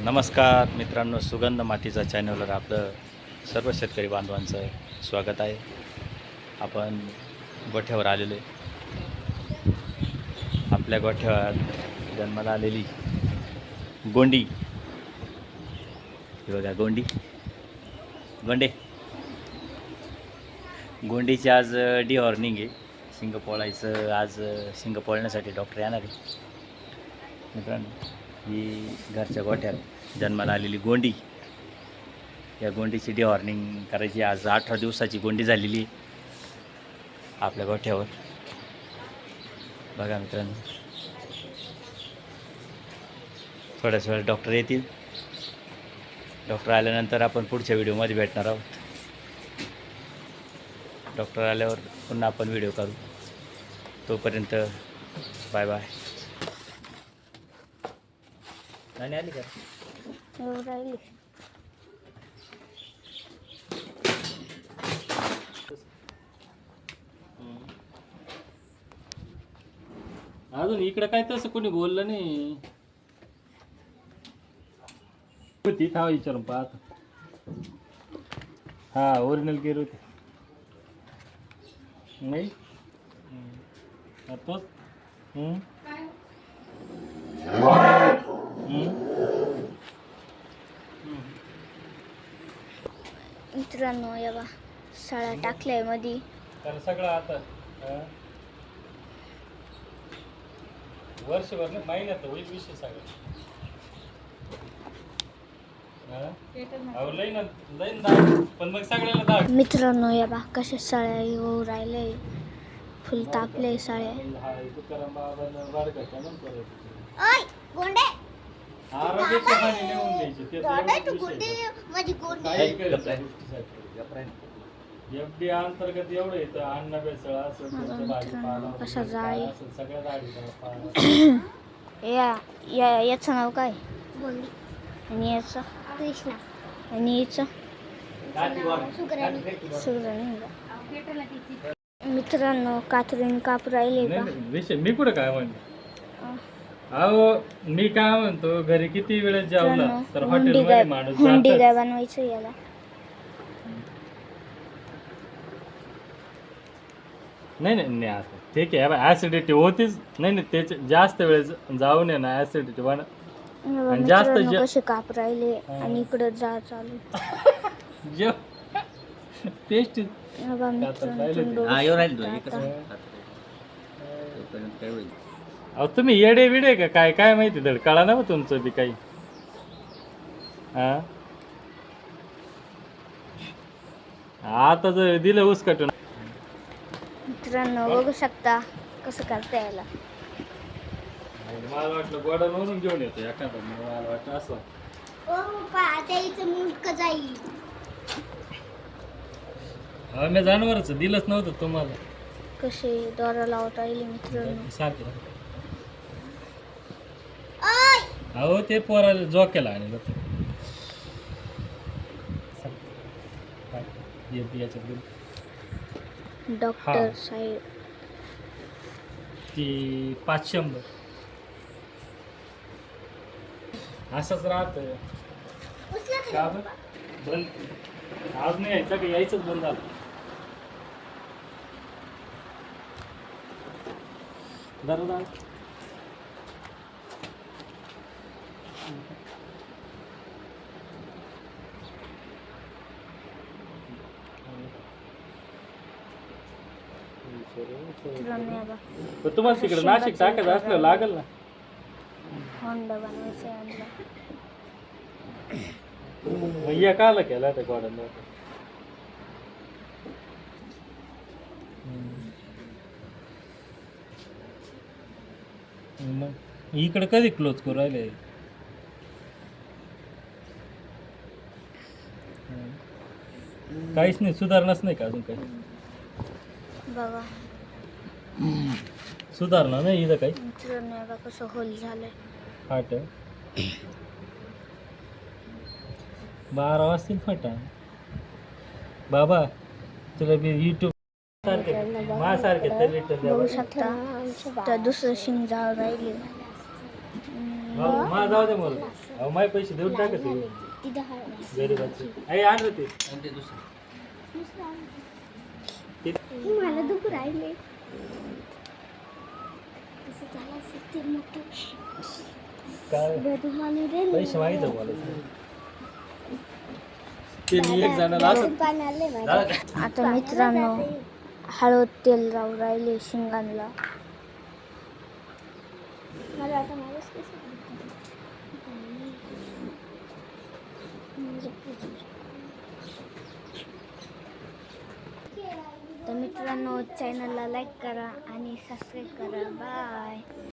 नमस्कार मित्रांनो, सुगंध मातीचा चॅनलवर आपलं सर्व शेतकरी बांधवांचं स्वागत आहे. आपण गोठ्यावर आलेलो आहे. आपल्या गोठ्यावर जन्माला आलेली गोंडी, हे बघा गोंडीची आज डिहॉर्निंग आहे. शिंग पोळायचं, आज शिंग पोळण्यासाठी डॉक्टर येणार आहे. मित्रांनो, ही घरच्या गोठ्यात जन्माला आलेली गोंडी, या गोंडीची डिहॉर्निंग करायची. आज 18 दिवसाची गोंडी झालेली आपल्या गोठ्यावर. बघा मित्रांनो, थोड्याच वेळात डॉक्टर येतील. डॉक्टर आल्यानंतर आपण पुढच्या व्हिडिओमध्ये भेटणार आहोत. डॉक्टर आल्यावर पुन्हा आपण व्हिडिओ करू. तोपर्यंत बाय बाय. नाणी आली का? राहिली. अजून इकडं काय तसं कोणी बोललं नाही. होती थांबा विचारून पाहत. हा, ओरिजिनल केर होती नाही तोच. मित्रांनो, या बा साळ्या टाकल्याय मध्ये. तर सगळं आता वर्षभर नाही, महिन्यात होईल विषय सगळं. पण मग सगळ्याला दाख. मित्रांनो, या बा कशा साळ्या येऊ राहिले, फुल तापले साळ्या. आरोग्याच्या हानी नेऊन द्यायची. एफडी अंतर्गत एवढं येतं. अन्न भेसळ असं, भाजीपाला कशा जाळी. सगळ्या जाळी. याचं नाव काय? आणि याचं कृष्णा. आणि याचं सुगराणी. मित्रांनो, कातरीन काप राहिले का? विषय मी कुठं काय म्हणतो. अहो, मी काय म्हणतो, घरी किती वेळेस जेवला तर हॉटेलमध्ये माणूस हुंडी काय बनवायचं याला. नाही असं ठीक आहे. ऍसिडिटी होतीच. नाही त्याच्या जास्त वेळेस जाऊ नये ना, ऍसिडिटी बन. जास्त कसे काप राहिले आणि इकडं जा चालू. टेस्ट अहो, तुम्ही येडे विडे का काय? काय माहिती धड कळा ना तुमचं बी काही. आता जर दिलं उसकटून. मित्रांनो, बघू शकता कसं करता यायला. मला वाटलं गोडा म्हणून घेऊन येतो एखादा. मला वाटलं असं मी जनावरच दिलंच नव्हतं तुम्हाला. कसे दोरा लावता येईल मित्रांनो. सारखे अहो, ते पोराला जोक्याला आणि डॉक्टर साहेब ती 500 असंच राहत. का बंद आज नाही यायचं का? यायचंच बंद झालं. दादा तुम्हाला तिकडे नाशिक टाकायचं असलं लागल ना. होंडा बनवायचं आणला. या काला केला त्या गोड्यांना. मग इकडे कधी क्लोज करू राहिले? काहीच नाही, सुधारणाच नाही का अजून काही? बघा, सुधारणा नाही इथं काही. मित्रांनो, बघा कसं होल झालंय. फाट 12 वाजतील फाटा. बाबा तुला बी युट्यूब सारखे बघू शकता. तर दुसरं शिंग जाळ राहिले. मला जाऊ दे मला अहो माझे पैसे देऊन टाकत गरीबाचे आई आण रे ते मला दुःख राहिले तसं झालं असेल ते मोठं काय बदमानी रे पैसे मागितलं मला ते मी एक जणाला असं आता मित्रांनो हळद तेल लावून राहिले शिंगांना मला आता माणूस कसं तर मित्रांनो चॅनलला लाईक करा आणि सबस्क्राईब करा बाय.